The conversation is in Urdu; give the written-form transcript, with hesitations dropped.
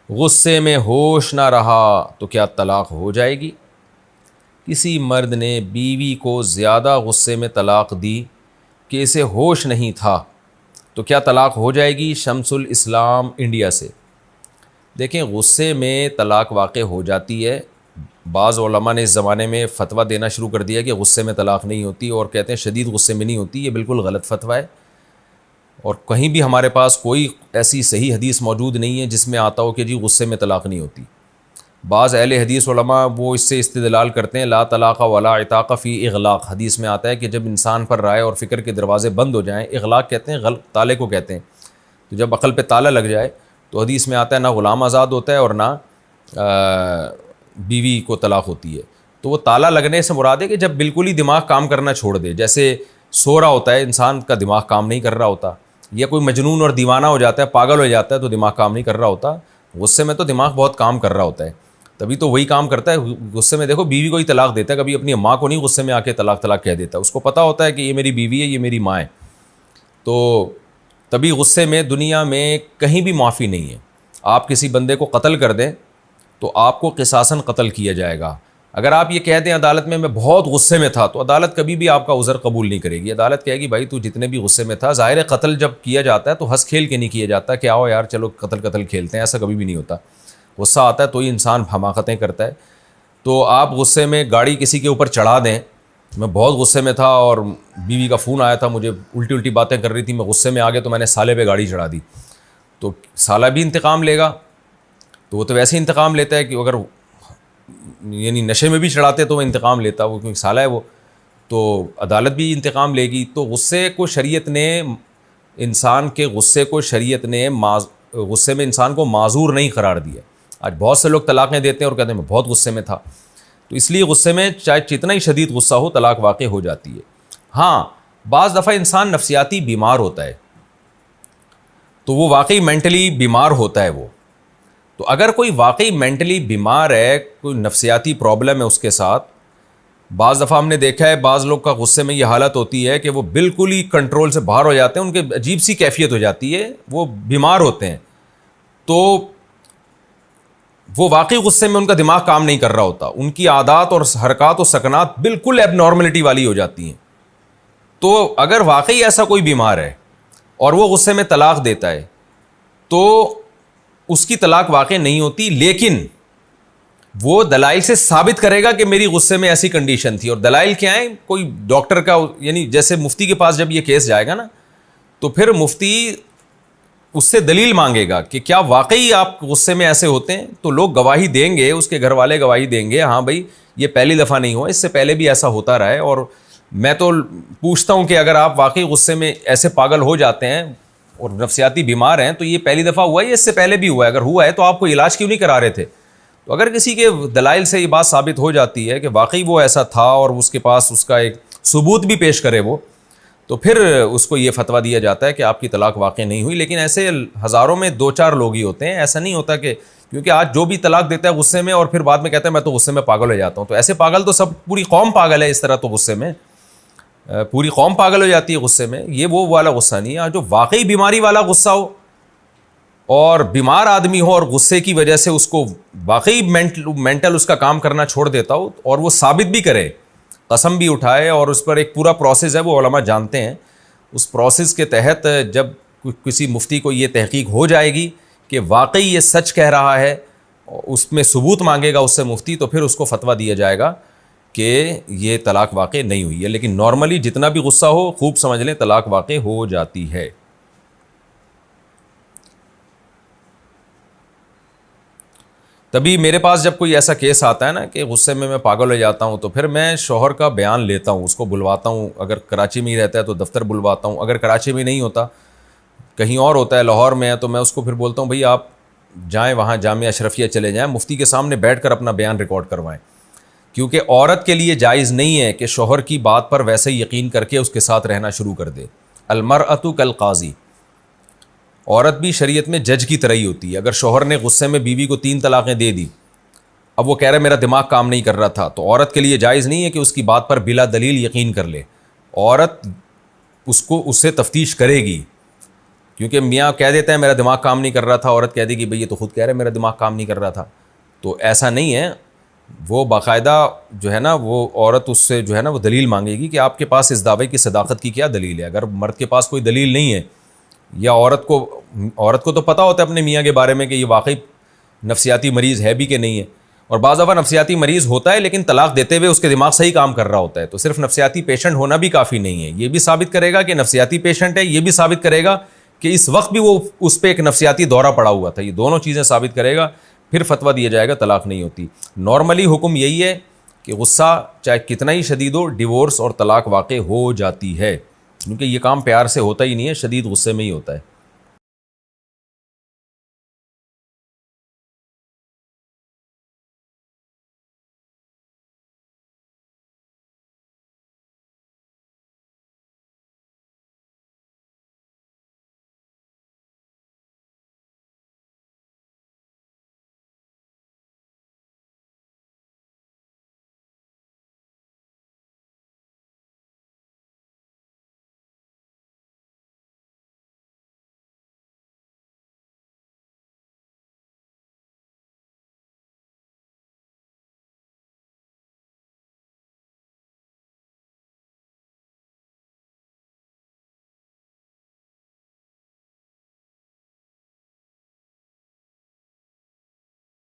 غصے میں ہوش نہ رہا تو کیا طلاق ہو جائے گی؟ کسی مرد نے بیوی کو زیادہ غصے میں طلاق دی کہ اسے ہوش نہیں تھا تو کیا طلاق ہو جائے گی؟ شمس الاسلام انڈیا سے۔ دیکھیں، غصے میں طلاق واقع ہو جاتی ہے۔ بعض علماء نے اس زمانے میں فتویٰ دینا شروع کر دیا کہ غصے میں طلاق نہیں ہوتی، اور کہتے ہیں شدید غصے میں نہیں ہوتی۔ یہ بالکل غلط فتویٰ ہے، اور کہیں بھی ہمارے پاس کوئی ایسی صحیح حدیث موجود نہیں ہے جس میں آتا ہو کہ جی غصے میں طلاق نہیں ہوتی۔ بعض اہل حدیث علماء وہ اس سے استدلال کرتے ہیں لا طلاق ولا عتاق فی اغلاق۔ حدیث میں آتا ہے کہ جب انسان پر رائے اور فکر کے دروازے بند ہو جائیں، اغلاق کہتے ہیں تالے کو کہتے ہیں، تو جب عقل پہ تالا لگ جائے تو حدیث میں آتا ہے نہ غلام آزاد ہوتا ہے اور نہ بیوی کو طلاق ہوتی ہے۔ تو وہ تالا لگنے سے مراد ہے کہ جب بالکل ہی دماغ کام کرنا چھوڑ دے، جیسے سو رہا ہوتا ہے انسان کا دماغ کام نہیں کر رہا ہوتا، یا کوئی مجنون اور دیوانہ ہو جاتا ہے، پاگل ہو جاتا ہے تو دماغ کام نہیں کر رہا ہوتا۔ غصے میں تو دماغ بہت کام کر رہا ہوتا ہے، تبھی تو وہی کام کرتا ہے۔ غصے میں دیکھو بیوی کو ہی طلاق دیتا ہے، کبھی اپنی ماں کو نہیں غصے میں آ کے طلاق کہہ دیتا، اس کو پتہ ہوتا ہے کہ یہ میری بیوی ہے، یہ میری ماں ہے۔ تو تبھی غصے میں دنیا میں کہیں بھی معافی نہیں ہے۔ آپ کسی بندے کو قتل کر دیں تو آپ کو قصاصاً قتل کیا جائے گا۔ اگر آپ یہ کہہ دیں عدالت میں بہت غصے میں تھا، تو عدالت کبھی بھی آپ کا عذر قبول نہیں کرے گی۔ عدالت کہے گی بھائی تو جتنے بھی غصے میں تھا، ظاہر ہے قتل جب کیا جاتا ہے تو ہنس کھیل کے نہیں کیا جاتا کہ آؤ یار چلو قتل کھیلتے ہیں، ایسا کبھی بھی نہیں ہوتا۔ غصہ آتا ہے تو ہی انسان حماقتیں کرتا ہے۔ تو آپ غصے میں گاڑی کسی کے اوپر چڑھا دیں، میں بہت غصے میں تھا اور بیوی کا فون آیا تھا، مجھے الٹی باتیں کر رہی تھی، میں غصے میں آ گیا تو میں نے سالے پہ گاڑی چڑھا دی، تو سالہ بھی انتقام لے گا۔ تو وہ تو ویسے ہی انتقام لیتا ہے کہ اگر یعنی نشے میں بھی چڑھاتے تو وہ انتقام لیتا، وہ کیونکہ سالہ ہے وہ، تو عدالت بھی انتقام لے گی۔ تو غصے کو شریعت نے غصے میں انسان کو معذور نہیں قرار دیا۔ آج بہت سے لوگ طلاقیں دیتے ہیں اور کہتے ہیں میں بہت غصے میں تھا، تو اس لیے غصے میں چاہے جتنا ہی شدید غصہ ہو طلاق واقع ہو جاتی ہے۔ ہاں، بعض دفعہ انسان نفسیاتی بیمار ہوتا ہے تو وہ واقعی مینٹلی بیمار ہوتا ہے وہ۔ تو اگر کوئی واقعی مینٹلی بیمار ہے، کوئی نفسیاتی پرابلم ہے اس کے ساتھ، بعض دفعہ ہم نے دیکھا ہے بعض لوگ کا غصے میں یہ حالت ہوتی ہے کہ وہ بالکل ہی کنٹرول سے باہر ہو جاتے ہیں، ان کے عجیب سی کیفیت ہو جاتی ہے، وہ بیمار ہوتے ہیں، تو وہ واقعی غصے میں ان کا دماغ کام نہیں کر رہا ہوتا، ان کی عادات اور حرکات و سکنات بالکل ایب نارملٹی والی ہو جاتی ہیں۔ تو اگر واقعی ایسا کوئی بیمار ہے اور وہ غصے میں طلاق دیتا ہے تو اس کی طلاق واقع نہیں ہوتی، لیکن وہ دلائل سے ثابت کرے گا کہ میری غصے میں ایسی کنڈیشن تھی۔ اور دلائل کیا ہیں؟ کوئی ڈاکٹر کا، یعنی جیسے مفتی کے پاس جب یہ کیس جائے گا نا تو پھر مفتی اس سے دلیل مانگے گا کہ کیا واقعی آپ غصے میں ایسے ہوتے ہیں، تو لوگ گواہی دیں گے، اس کے گھر والے گواہی دیں گے ہاں بھائی یہ پہلی دفعہ نہیں ہوا، اس سے پہلے بھی ایسا ہوتا رہا ہے۔ اور میں تو پوچھتا ہوں کہ اگر آپ واقعی غصے میں ایسے پاگل ہو جاتے ہیں اور نفسیاتی بیمار ہیں تو یہ پہلی دفعہ ہوا ہے یا اس سے پہلے بھی ہوا ہے؟ اگر ہوا ہے تو آپ کو علاج کیوں نہیں کرا رہے تھے؟ تو اگر کسی کے دلائل سے یہ بات ثابت ہو جاتی ہے کہ واقعی وہ ایسا تھا اور اس کے پاس اس کا ایک ثبوت بھی پیش کرے وہ، تو پھر اس کو یہ فتویٰ دیا جاتا ہے کہ آپ کی طلاق واقع نہیں ہوئی۔ لیکن ایسے ہزاروں میں 2-4 لوگ ہی ہوتے ہیں، ایسا نہیں ہوتا کہ کیونکہ آج جو بھی طلاق دیتا ہے غصے میں اور پھر بعد میں کہتا ہے میں تو غصے میں پاگل ہو جاتا ہوں، تو ایسے پاگل تو سب پوری قوم پاگل ہے، اس طرح تو غصے میں پوری قوم پاگل ہو جاتی ہے غصے میں۔ یہ وہ والا غصہ نہیں ہے، جو واقعی بیماری والا غصہ ہو اور بیمار آدمی ہو اور غصے کی وجہ سے اس کو واقعی مینٹل اس کا کام کرنا چھوڑ دیتا ہو اور وہ ثابت بھی کرے، قسم بھی اٹھائے، اور اس پر ایک پورا پروسیس ہے وہ علماء جانتے ہیں۔ اس پروسیس کے تحت جب کسی مفتی کو یہ تحقیق ہو جائے گی کہ واقعی یہ سچ کہہ رہا ہے، اس میں ثبوت مانگے گا اس سے مفتی، تو پھر اس کو فتویٰ دیا جائے گا کہ یہ طلاق واقع نہیں ہوئی ہے۔ لیکن نارملی جتنا بھی غصہ ہو خوب سمجھ لیں طلاق واقع ہو جاتی ہے۔ تبھی میرے پاس جب کوئی ایسا کیس آتا ہے نا کہ غصے میں پاگل ہو جاتا ہوں تو پھر میں شوہر کا بیان لیتا ہوں، اس کو بلواتا ہوں، اگر کراچی میں ہی رہتا ہے تو دفتر بلواتا ہوں، اگر کراچی میں نہیں ہوتا کہیں اور ہوتا ہے لاہور میں ہے تو میں اس کو پھر بولتا ہوں بھئی آپ جائیں وہاں جامعہ اشرفیہ چلے جائیں، مفتی کے سامنے بیٹھ کر اپنا بیان ریکارڈ کروائیں، کیونکہ عورت کے لیے جائز نہیں ہے کہ شوہر کی بات پر ویسے ہی یقین کر کے اس کے ساتھ رہنا شروع کر دے۔ المرأۃ کالقاضی، عورت بھی شریعت میں جج کی طرح ہی ہوتی ہے۔ اگر شوہر نے غصے میں بیوی کو 3 طلاقیں دے دی، اب وہ کہہ رہا ہے میرا دماغ کام نہیں کر رہا تھا، تو عورت کے لیے جائز نہیں ہے کہ اس کی بات پر بلا دلیل یقین کر لے۔ عورت اس سے تفتیش کرے گی، کیونکہ میاں کہہ دیتے ہیں میرا دماغ کام نہیں کر رہا تھا، عورت کہہ دے گی بھئی یہ تو خود کہہ رہے میرا دماغ کام نہیں کر رہا تھا. تو ایسا نہیں ہے، وہ باقاعدہ جو ہے نا وہ عورت اس سے جو ہے نا وہ دلیل مانگے گی کہ آپ کے پاس اس دعوے کی صداقت کی کیا دلیل ہے. اگر مرد کے پاس کوئی دلیل نہیں ہے، یا عورت کو تو پتہ ہوتا ہے اپنے میاں کے بارے میں کہ یہ واقعی نفسیاتی مریض ہے بھی کہ نہیں ہے. اور بعض دفعہ نفسیاتی مریض ہوتا ہے لیکن طلاق دیتے ہوئے اس کے دماغ صحیح کام کر رہا ہوتا ہے. تو صرف نفسیاتی پیشنٹ ہونا بھی کافی نہیں ہے، یہ بھی ثابت کرے گا کہ نفسیاتی پیشنٹ ہے، یہ بھی ثابت کرے گا کہ اس وقت بھی وہ اس پہ ایک نفسیاتی دورہ پڑا ہوا تھا. یہ دونوں چیزیں ثابت کرے گا، پھر فتویٰ دیا جائے گا طلاق نہیں ہوتی. نارملی حکم یہی ہے کہ غصہ چاہے کتنا ہی شدید ہو، ڈیورس اور طلاق واقع ہو جاتی ہے، کیونکہ یہ کام پیار سے ہوتا ہی نہیں ہے، شدید غصے میں ہی ہوتا ہے.